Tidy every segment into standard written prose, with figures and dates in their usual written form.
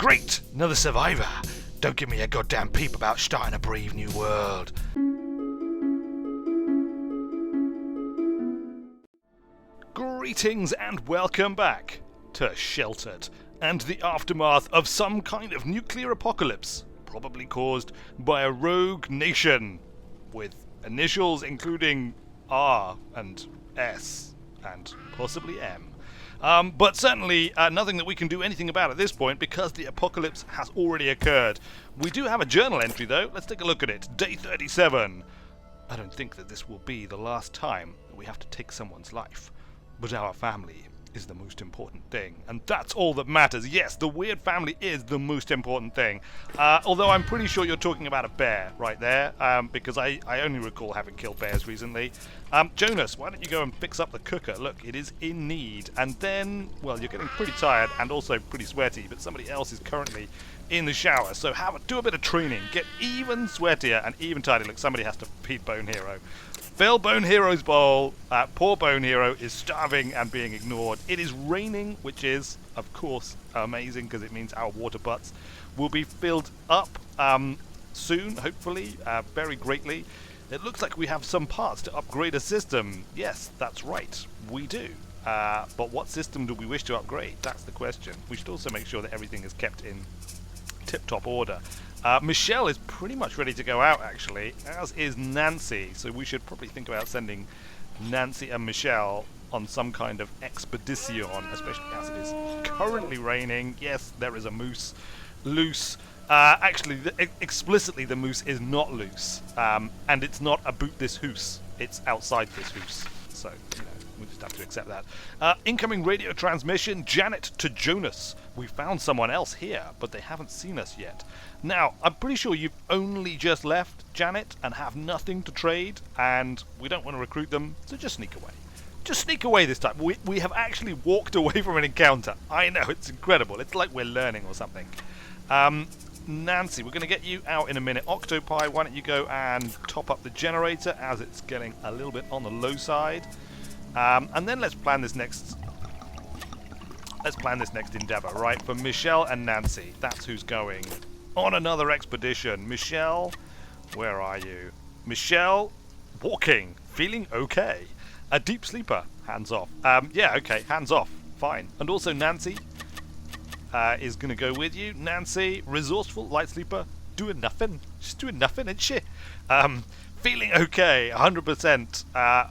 Great! Another survivor! Don't give me a goddamn peep about starting a brave new world. Greetings and welcome back to Sheltered and the aftermath of some kind of nuclear apocalypse, probably caused by a rogue nation with initials including R and S and possibly M. But certainly nothing that we can do anything about at this point because the apocalypse has already occurred. We do have a journal entry though. Let's take a look at it. Day 37. I don't think that this will be the last time that we have to take someone's life. But our family is the most important thing. And that's all that matters. Yes, the weird family is the most important thing. Although I'm pretty sure you're talking about a bear right there. Because I only recall having killed bears recently. Jonas, why don't you go and fix up the cooker? Look, it is in need. And then, well, you're getting pretty tired and also pretty sweaty. But somebody else is currently in the shower. So do a bit of training. Get even sweatier and even tighter. Look, somebody has to feed Bone Hero. Fill Bone Hero's bowl. Poor Bone Hero is starving and being ignored. It is raining, which is, of course, amazing because it means our water butts will be filled up soon, hopefully, very greatly. It looks like we have some parts to upgrade a system. Yes, that's right, we do. But what system do we wish to upgrade? That's the question. We should also make sure that everything is kept in tip-top order. Michelle is pretty much ready to go out, actually, as is Nancy. So we should probably think about sending Nancy and Michelle on some kind of expedition, especially as it is currently raining. Yes, there is a moose loose. Actually, explicitly, the moose is not loose. And it's not about this hoose. It's outside this hoose. So, you know, we just have to accept that. Incoming radio transmission, Janet to Jonas. We found someone else here, but they haven't seen us yet. Now, I'm pretty sure you've only just left, Janet, and have nothing to trade, and we don't want to recruit them, so just sneak away. Just sneak away this time. We have actually walked away from an encounter. I know, it's incredible. It's like we're learning or something. Nancy, we're going to get you out in a minute. Octopi, why don't you go and top up the generator as it's getting a little bit on the low side. And then let's plan this next endeavor, right? For Michelle and Nancy, that's who's going on another expedition. Michelle, where are you? Michelle, walking, feeling okay. A deep sleeper, hands off. Yeah, okay, hands off, fine. And also Nancy is going to go with you. Nancy, resourceful, light sleeper, doing nothing. She's doing nothing, isn't she? Feeling okay, 100%.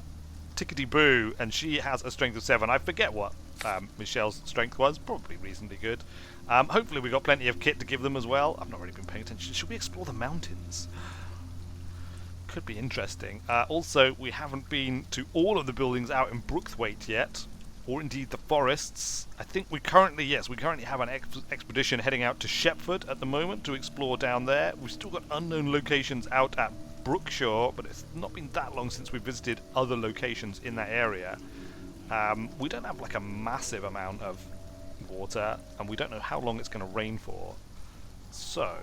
Tickety-boo, and she has a strength of 7. I forget what Michelle's strength was. Probably reasonably good. Hopefully we got plenty of kit to give them as well. I've not really been paying attention. Should we explore the mountains? Could be interesting. Also, we haven't been to all of the buildings out in Brookthwaite yet, or indeed the forests. I think we currently have an expedition heading out to Shepford at the moment to explore down there. We've still got unknown locations out at Brookshire, but it's not been that long since we visited other locations in that area. We don't have like a massive amount of water, and we don't know how long it's going to rain for. So,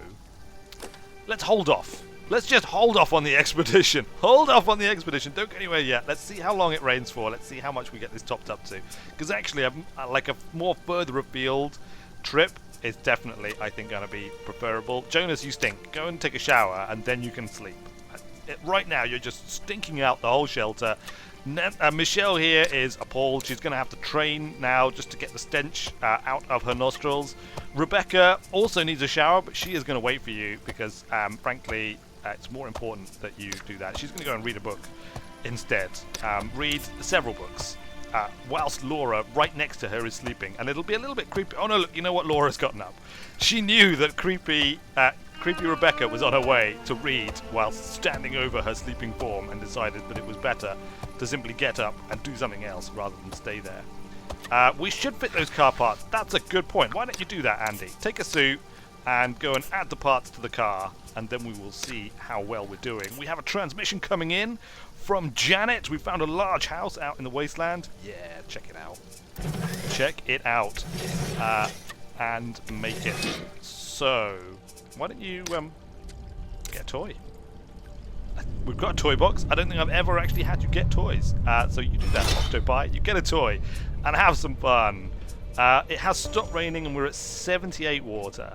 let's hold off. Let's just hold off on the expedition. Hold off on the expedition. Don't go anywhere yet. Let's see how long it rains for. Let's see how much we get this topped up to. Because actually, like a more further afield trip is definitely, I think, going to be preferable. Jonas, you stink. Go and take a shower, and then you can sleep. Right now, you're just stinking out the whole shelter. Michelle here is appalled. She's going to have to train now just to get the stench out of her nostrils. Rebecca also needs a shower, but she is going to wait for you because, frankly, it's more important that you do that. She's going to go and read a book instead. Read several books. Whilst Laura, right next to her, is sleeping. And it'll be a little bit creepy. Oh, no, look, you know what? Laura's gotten up. She knew that creepy Rebecca was on her way to read whilst standing over her sleeping form and decided that it was better to simply get up and do something else rather than stay there. We should fit those car parts. That's a good point. Why don't you do that, Andy? Take a suit and go and add the parts to the car, and then we will see how well we're doing. We have a transmission coming in from Janet. We found a large house out in the wasteland. Yeah, check it out. Check it out. And make it. So, why don't you get a toy? We've got a toy box. I don't think I've ever actually had you get toys. So you do that, Octopi. You get a toy and have some fun. It has stopped raining and we're at 78 water.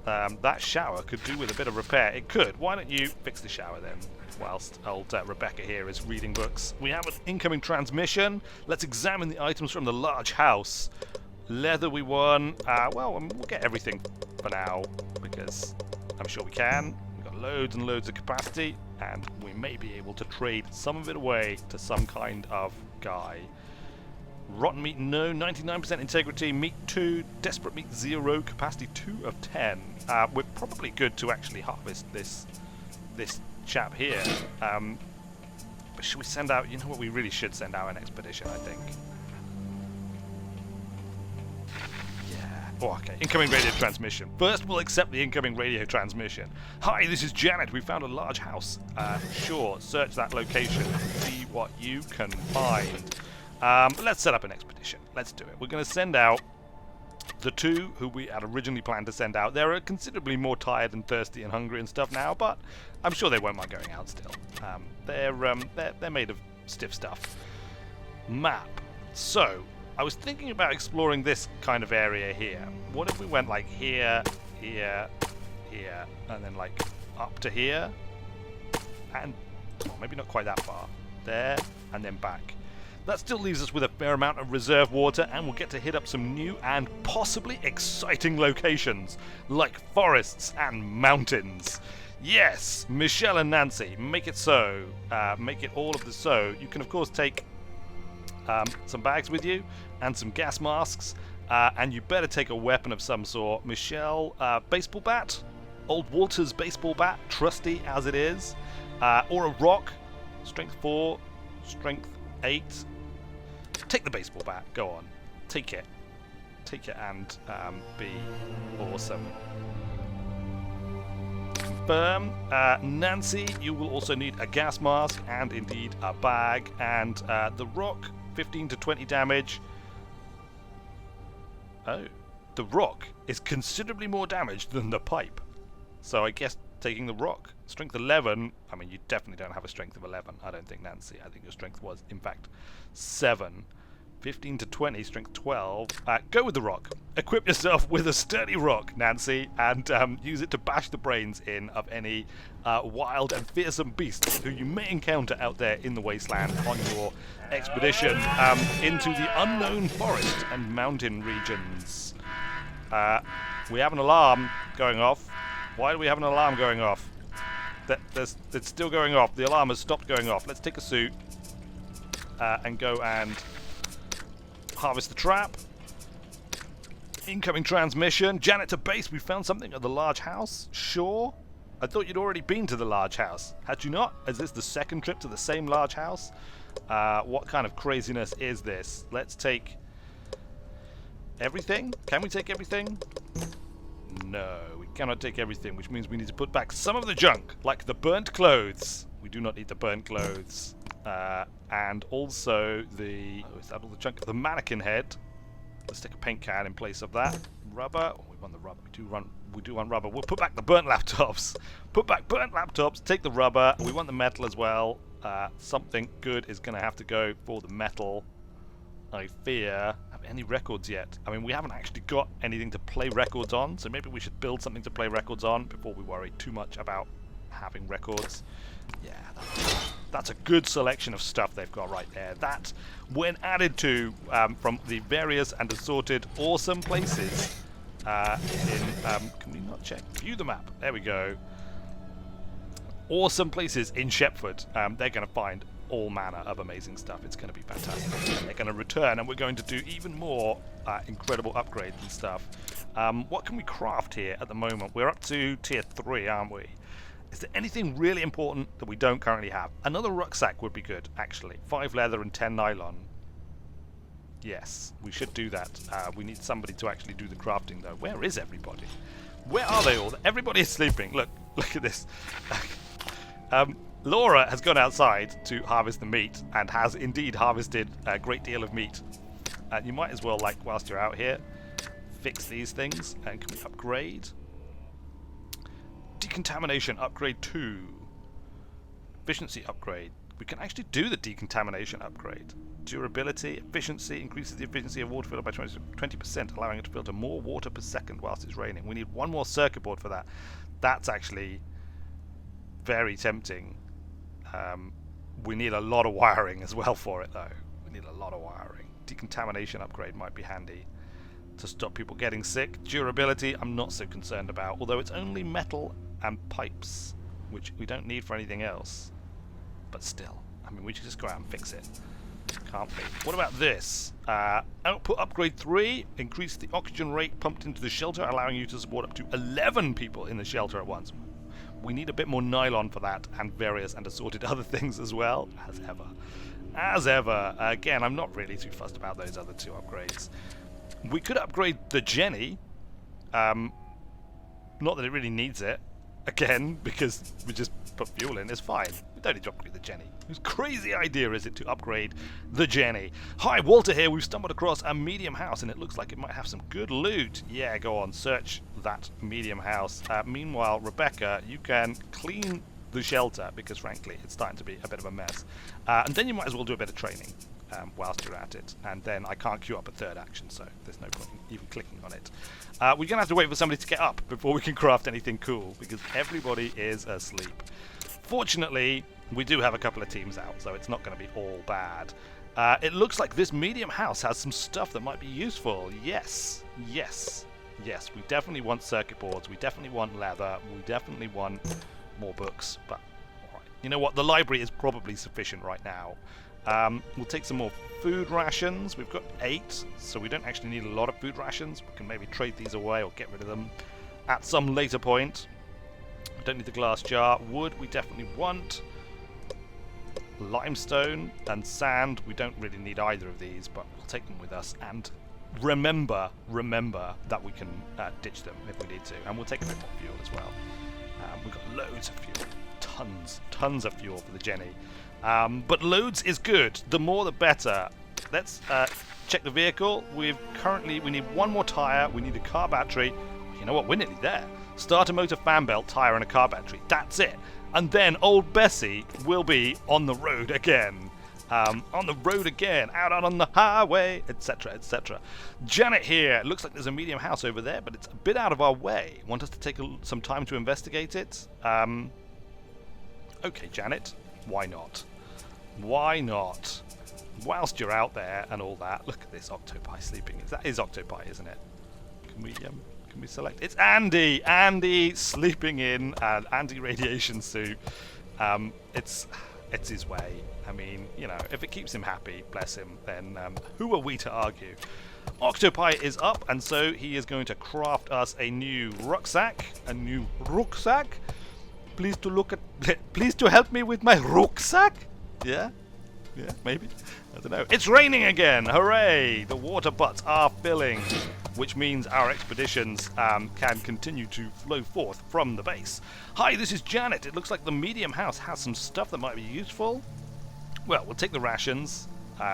That shower could do with a bit of repair. It could. Why don't you fix the shower then, whilst old Rebecca here is reading books. We have an incoming transmission. Let's examine the items from the large house. Leather we won. Well, we'll get everything for now, because I'm sure we can. We've got loads and loads of capacity, and we may be able to trade some of it away to some kind of guy. Rotten meat, no. 99% integrity, meat 2, desperate meat 0, capacity 2 of 10. We're probably good to actually harvest this chap here. But should we send out, you know what, we really should send out an expedition, I think. Yeah. Oh, okay, incoming radio transmission. First we'll accept the incoming radio transmission. Hi, this is Janet. We found a large house. Sure, search that location and see what you can find. Let's set up an expedition. Let's do it. We're going to send out the two who we had originally planned to send out. They're considerably more tired and thirsty and hungry and stuff now, but I'm sure they won't mind going out still. They're made of stiff stuff. Map. So, I was thinking about exploring this kind of area here. What if we went like here, here, here, and then like up to here? And well, maybe not quite that far. There, and then back. That still leaves us with a fair amount of reserve water, and we'll get to hit up some new and possibly exciting locations, like forests and mountains. Yes, Michelle and Nancy, make it so. Make it all of the so. You can, of course, take some bags with you and some gas masks, and you better take a weapon of some sort. Michelle, baseball bat, old Walter's baseball bat, trusty as it is, or a rock, strength 4, strength 8. Take the baseball bat. Go on. Take it. Take it and be awesome. Confirm. Nancy, you will also need a gas mask and indeed a bag. And the rock, 15 to 20 damage. Oh. The rock is considerably more damage than the pipe. So I guess taking the rock. Strength 11. I mean, you definitely don't have a strength of 11. I don't think, Nancy. I think your strength was, in fact, 7. 15 to 20, strength 12. Go with the rock. Equip yourself with a sturdy rock, Nancy, and use it to bash the brains in of any wild and fearsome beasts who you may encounter out there in the wasteland on your expedition into the unknown forest and mountain regions. We have an alarm going off. Why do we have an alarm going off? It's still going off. The alarm has stopped going off. Let's take a suit and go and harvest the trap. Incoming transmission. Janet to base. We found something at the large house. Sure. I thought you'd already been to the large house. Had you not? Is this the second trip to the same large house? What kind of craziness is this? Let's take everything. Can we take everything? No, we cannot take everything, which means we need to put back some of the junk, like the burnt clothes. We do not need the burnt clothes. And also the... Oh, is that all the junk? The mannequin head. Let's take a paint can in place of that. Rubber. Oh, we want the rubber. We do want rubber. We'll put back the burnt laptops. Put back burnt laptops. Take the rubber. We want the metal as well. Something good is going to have to go for the metal. I fear. Have any records yet? I mean, we haven't actually got anything to play records on, so maybe we should build something to play records on before we worry too much about having records. Yeah, that's a good selection of stuff they've got right there. That, when added to from the various and assorted awesome places can we not check? View the map. There we go. Awesome places in Shepford. They're going to find all manner of amazing stuff. It's going to be fantastic. They're going to return, and we're going to do even more incredible upgrades and stuff. What can we craft here at the moment? We're up to tier 3, aren't we? Is there anything really important that we don't currently have? Another rucksack would be good, actually. 5 leather and 10 nylon. Yes, we should do that. We need somebody to actually do the crafting, though. Where is everybody? Where are they all? Everybody is sleeping. Look at this. Laura has gone outside to harvest the meat and has indeed harvested a great deal of meat. You might as well, like, whilst you're out here, fix these things. And can we upgrade? Decontamination upgrade 2. Efficiency upgrade. we can actually do the decontamination upgrade. Durability, efficiency, increases the efficiency of water filter by 20%, allowing it to filter more water per second whilst it's raining. We need one more circuit board for that. That's actually very tempting. We need a lot of wiring as well for it, though. We need a lot of wiring. Decontamination upgrade might be handy to stop people getting sick. Durability, I'm not so concerned about, although it's only metal and pipes, which we don't need for anything else. But still, I mean, we should just go out and fix it. Can't we? What about this? Output upgrade 3. Increase the oxygen rate pumped into the shelter, allowing you to support up to 11 people in the shelter at once. We need a bit more nylon for that, and various and assorted other things as well, as ever. As ever. Again, I'm not really too fussed about those other 2 upgrades. We could upgrade the Jenny. Not that it really needs it. Again, because we just put fuel in. It's fine. We don't need to upgrade the Jenny. Whose crazy idea is it to upgrade the Jenny? Hi, Walter here. We've stumbled across a medium house, and it looks like it might have some good loot. Yeah, go on. Search that medium house. Meanwhile, Rebecca, you can clean the shelter, because frankly, it's starting to be a bit of a mess. And then you might as well do a bit of training. Whilst you're at it, and then I can't queue up a third action, so there's no point in even clicking on it. We're gonna have to wait for somebody to get up before we can craft anything cool, because everybody is asleep. Fortunately, we do have a couple of teams out, so it's not going to be all bad. It looks like this medium house has some stuff that might be useful. Yes, yes, yes. We definitely want circuit boards. We definitely want leather. We definitely want more books. But all right, you know what? The library is probably sufficient right now. We'll take some more food rations. We've got 8, so we don't actually need a lot of food rations. We can maybe trade these away or get rid of them at some later point. We don't need the glass jar. Wood we definitely want. Limestone and sand, we don't really need either of these, but we'll take them with us. And remember that we can ditch them if we need to. And we'll take a bit more fuel as well. We've got loads of fuel. Tons of fuel for the Jenny. But loads is good. The more the better. Let's check the vehicle. We need one more tyre. We need a car battery. You know what? We're nearly there. Starter motor, fan belt, tyre, and a car battery. That's it. And then old Bessie will be on the road again. On the road again. Out on the highway, etc., etc. Janet here. Looks like there's a medium house over there, but it's a bit out of our way. Want us to take some time to investigate it? Okay, Janet. Why not? Why not? Whilst you're out there and all that, look at this octopi sleeping. That is octopi, isn't it? Can we select? It's Andy! Andy sleeping in an anti-radiation suit. It's his way. I mean, you know, if it keeps him happy, bless him, then who are we to argue? Octopi is up, and so he is going to craft us a new rucksack. Please to help me with my rucksack? Yeah, maybe. I don't know. It's raining again! Hooray! The water butts are filling, which means our expeditions can continue to flow forth from the base. Hi, this is Janet. It looks like the medium house has some stuff that might be useful. Well, we'll take the rations,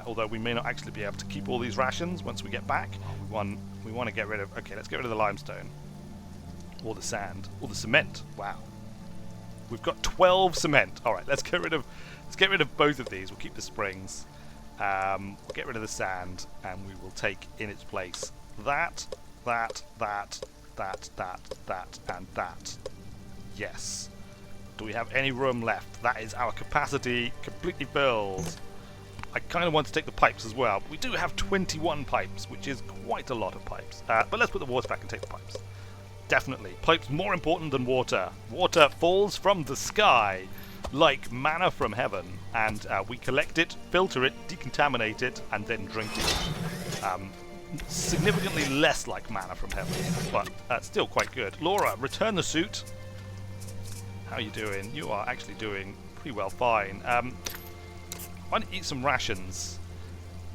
although we may not actually be able to keep all these rations once we get back. We want to get rid of... Okay, let's get rid of the limestone. Or the sand. Or the cement. Wow. We've got 12 cement. All right, let's get rid of both of these. We'll keep the springs. We'll get rid of the sand, and we will take in its place that, and that. Yes. Do we have any room left? That is our capacity completely filled. I kind of want to take the pipes as well. But we do have 21 pipes, which is quite a lot of pipes. But let's put the water back and take the pipes. Definitely. Pipes more important than water. Water falls from the sky like manna from heaven, and we collect it, filter it, decontaminate it, and then drink it. Significantly less like manna from heaven, but still quite good. Laura, return the suit. How are you doing? You are actually doing pretty well fine. Why don't you eat some rations?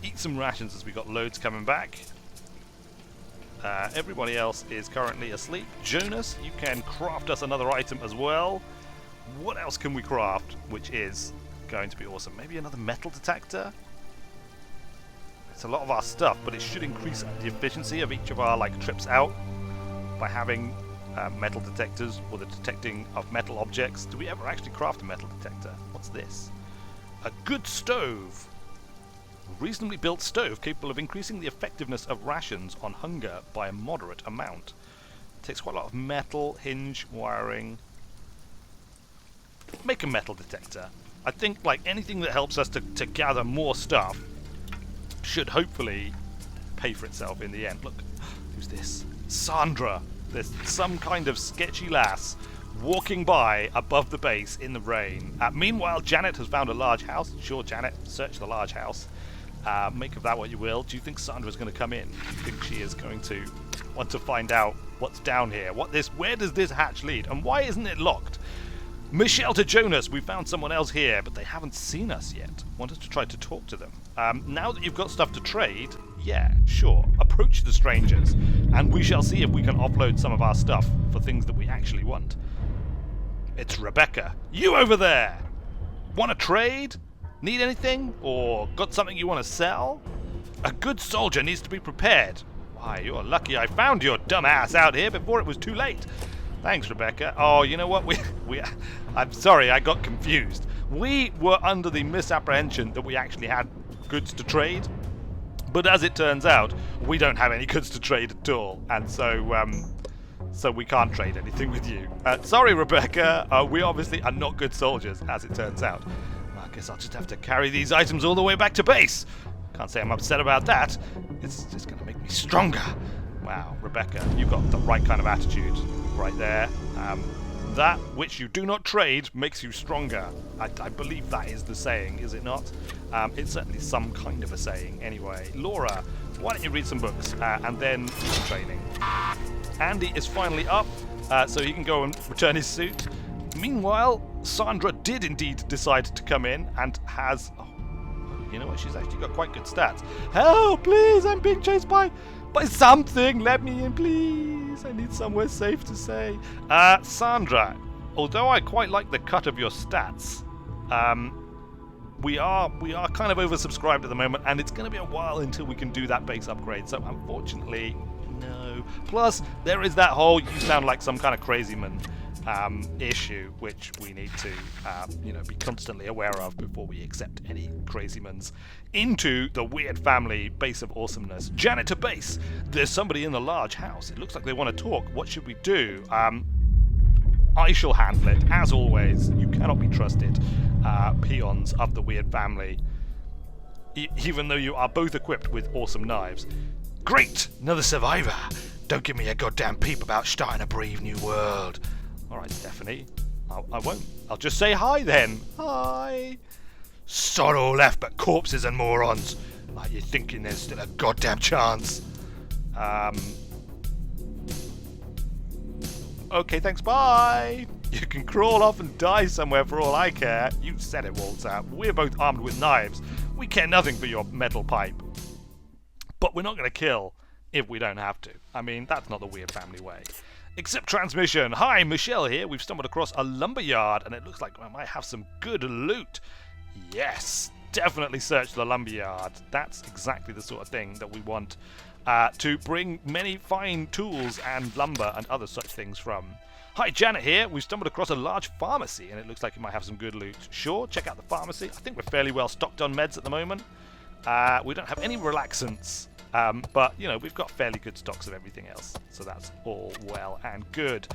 Eat some rations as we got loads coming back. Everybody else is currently asleep. Jonas, you can craft us another item as well. What else can we craft, which is going to be awesome? Maybe another metal detector? It's a lot of our stuff, but it should increase the efficiency of each of our trips out by having metal detectors or the detecting of metal objects. Do we ever actually craft a metal detector? What's this? A good stove. A reasonably built stove capable of increasing the effectiveness of rations on hunger by a moderate amount. Takes quite a lot of metal, hinge, wiring. Make a metal detector. I think like anything that helps us to gather more stuff should hopefully pay for itself in the end. Look, who's this? Sandra. There's some kind of sketchy lass walking by above the base in the rain. Meanwhile, Janet has found a large house. Sure, Janet, search the large house. Make of that what you will. Do you think Sandra's going to come in? Do you think she is going to want to find out what's down here? Where does this hatch lead? And why isn't it locked? Michelle to Jonas, we found someone else here, but they haven't seen us yet. Want us to try to talk to them. Now that you've got stuff to trade, yeah, sure. Approach the strangers, and we shall see if we can offload some of our stuff for things that we actually want. It's Rebecca. You over there! Want to trade? Need anything? Or got something you want to sell? A good soldier needs to be prepared. Why, you're lucky I found your dumb ass out here before it was too late. Thanks, Rebecca. Oh, you know what? I'm sorry, I got confused. We were under the misapprehension that we actually had goods to trade. But as it turns out, we don't have any goods to trade at all. And so we can't trade anything with you. Sorry, Rebecca. We obviously are not good soldiers, as it turns out. I guess I'll just have to carry these items all the way back to base. Can't say I'm upset about that. It's just going to make me stronger. Wow, Rebecca, you've got the right kind of attitude right there. That which you do not trade makes you stronger. I believe that is the saying, is it not? It's certainly some kind of a saying. Anyway, Laura, why don't you read some books and then do some training. Andy is finally up, so he can go and return his suit. Meanwhile, Sandra did indeed decide to come in and has... Oh, you know what? She's actually got quite good stats. Help, please! I'm being chased by something! Let me in, please! I need somewhere safe to stay. Sandra, although I quite like the cut of your stats, we are kind of oversubscribed at the moment, and it's going to be a while until we can do that base upgrade, so unfortunately, no. Plus, there is that whole you sound like some kind of crazy man issue, which we need to be constantly aware of before we accept any crazymans into the weird family base of awesomeness. Janet to base. There's somebody in the large house. It looks like they want to talk. What should we do? I shall handle it. As always, you cannot be trusted, peons of the weird family, even though you are both equipped with awesome knives. Great! Another survivor! Don't give me a goddamn peep about starting a brave new world. Alright, Stephanie. I won't. I'll just say hi then. Hi. Sod all left but corpses and morons. Like you're thinking there's still a goddamn chance. Okay, thanks, bye. You can crawl off and die somewhere for all I care. You said it, Walter. We're both armed with knives. We care nothing for your metal pipe. But we're not going to kill if we don't have to. I mean, that's not the weird family way. Accept transmission. Hi, Michelle here. We've stumbled across a lumberyard, and it looks like I might have some good loot. Yes, definitely search the lumberyard. That's exactly the sort of thing that we want to bring many fine tools and lumber and other such things from. Hi, Janet here. We've stumbled across a large pharmacy, and it looks like it might have some good loot. Sure, check out the pharmacy. I think we're fairly well stocked on meds at the moment. We don't have any relaxants. But, we've got fairly good stocks of everything else, so that's all well and good.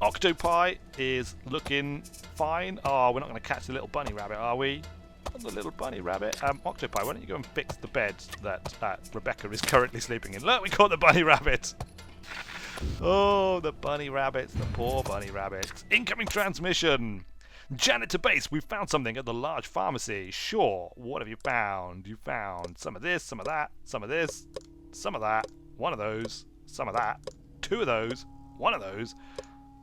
Octopi is looking fine. Oh, we're not going to catch the little bunny rabbit, are we? The little bunny rabbit. Octopi, why don't you go and fix the bed that Rebecca is currently sleeping in? Look, we caught the bunny rabbit! Oh, the bunny rabbits, the poor bunny rabbits. Incoming transmission! Janet to base, we've found something at the large pharmacy. Sure, what have you found? You found some of this, some of that, some of this, some of that, one of those, some of that, two of those, one of those.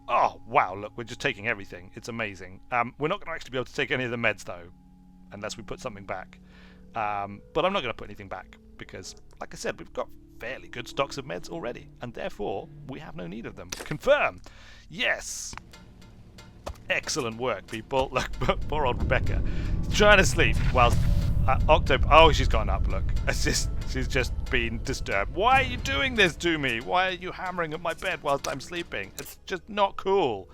Oh, wow, look, we're just taking everything. It's amazing. We're not going to actually be able to take any of the meds, though, unless we put something back. But I'm not going to put anything back, because, like I said, we've got fairly good stocks of meds already, and therefore, we have no need of them. Confirm! Yes! Excellent work, people. Look, poor old Rebecca. Trying to sleep whilst Octopi... Oh, she's gone up, look. She's just been disturbed. Why are you doing this to me? Why are you hammering at my bed whilst I'm sleeping? It's just not cool.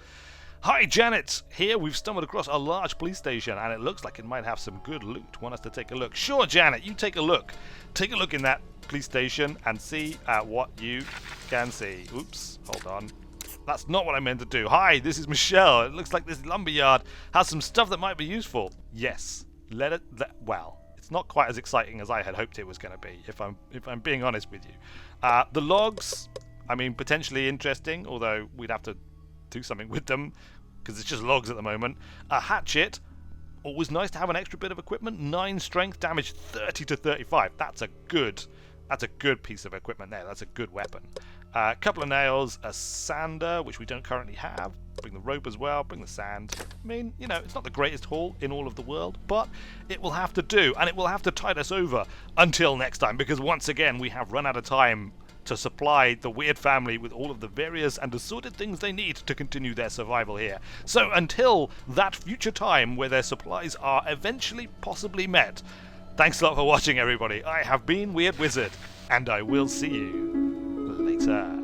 Hi, Janet! Here we've stumbled across a large police station, and it looks like it might have some good loot. Want us to take a look? Sure, Janet, you take a look. Take a look in that police station and see what you can see. Oops, hold on. That's not what I meant to do. Hi, this is Michelle. It looks like this lumberyard has some stuff that might be useful. Yes, well, it's not quite as exciting as I had hoped it was going to be, if I'm being honest with you. The logs, I mean, potentially interesting, although we'd have to do something with them because it's just logs at the moment. A hatchet, always nice to have an extra bit of equipment. 9 strength, damage 30 to 35. That's a good piece of equipment there. That's a good weapon. A couple of nails, a sander, which we don't currently have. Bring the rope as well, bring the sand. I mean, you know, it's not the greatest haul in all of the world, but it will have to do, and it will have to tide us over until next time, because once again, we have run out of time to supply the weird family with all of the various and assorted things they need to continue their survival here. So until that future time where their supplies are eventually possibly met, thanks a lot for watching, everybody. I have been Weird Wizard, and I will see you later.